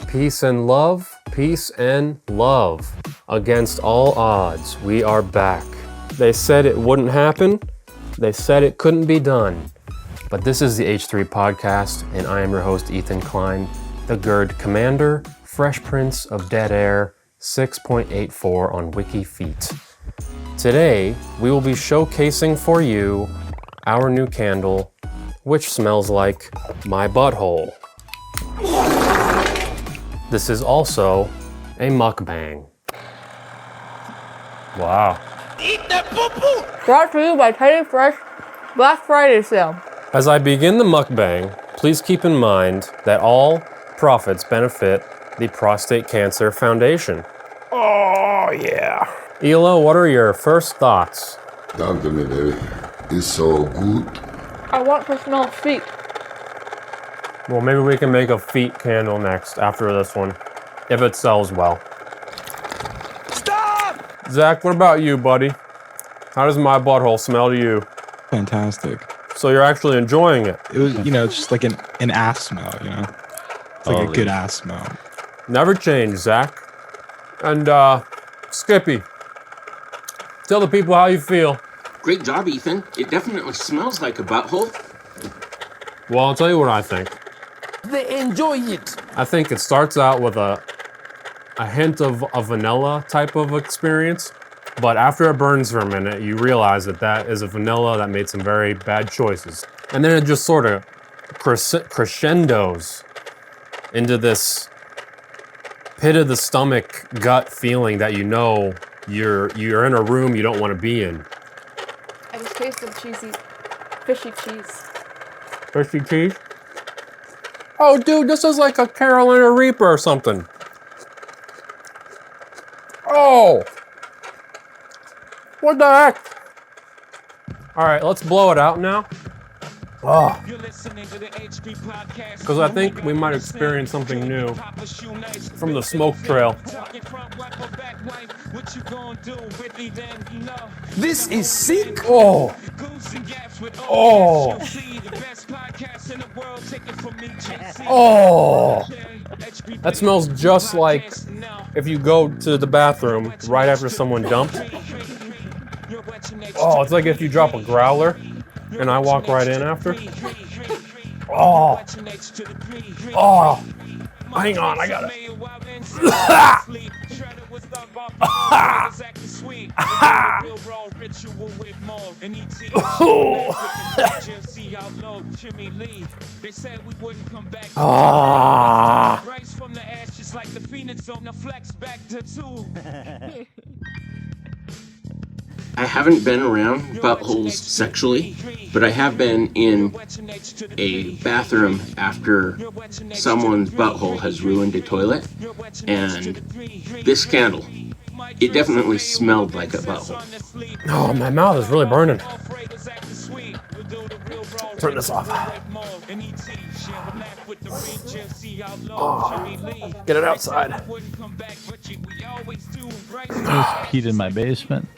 Peace and love, peace and love. Against all odds, we are back. They said it wouldn't happen. They said it couldn't be done. But this is the H3 podcast, and I am your host, Ethan Klein, the GERD Commander, Fresh Prince of Dead Air, 6.84 on WikiFeet. Today, we will be showcasing for you our new candle, which smells like my butthole. This is also a mukbang. Wow. Eat that poo-poo! Brought to you by Teddy Fresh Black Friday sale. As I begin the mukbang, please keep in mind that all profits benefit the Prostate Cancer Foundation. Oh, yeah. Ela, what are your first thoughts? Talk to me, baby. It's so good. I want to smell feet. Well, maybe we can make a feet candle next after this one, if it sells well. Stop! Zach, what about you, buddy? How does my butthole smell to you? Fantastic. So you're actually enjoying it? It was, it's just like an ass smell, It's like a good ass smell. Never change, Zach. And, Skippy, tell the people how you feel. Great job, Ethan. It definitely smells like a butthole. Well, I'll tell you what I think. They enjoy it. I think it starts out with a hint of a vanilla type of experience, but after it burns for a minute, you realize that is a vanilla that made some very bad choices. And then it just sort of crescendos into this pit of the stomach gut feeling that you're in a room you don't want to be in. I just tasted fishy cheese. Fishy cheese? Oh, dude, this is like a Carolina Reaper or something. Oh! What the heck? All right, let's blow it out now. Oh. Because I think we might experience something new from the smoke trail. This is sick. Oh. Oh. Oh. That smells just like if you go to the bathroom right after someone dumped. Oh, it's like if you drop a growler and I walk right in after. Oh. Oh. Hang on, I got it. I haven't been around buttholes sexually, but I have been in a bathroom after someone's butthole has ruined a toilet, and this candle, it definitely smelled like a butthole. Oh, my mouth is really burning. Turn this off. Oh, get it outside. There's peat in my basement.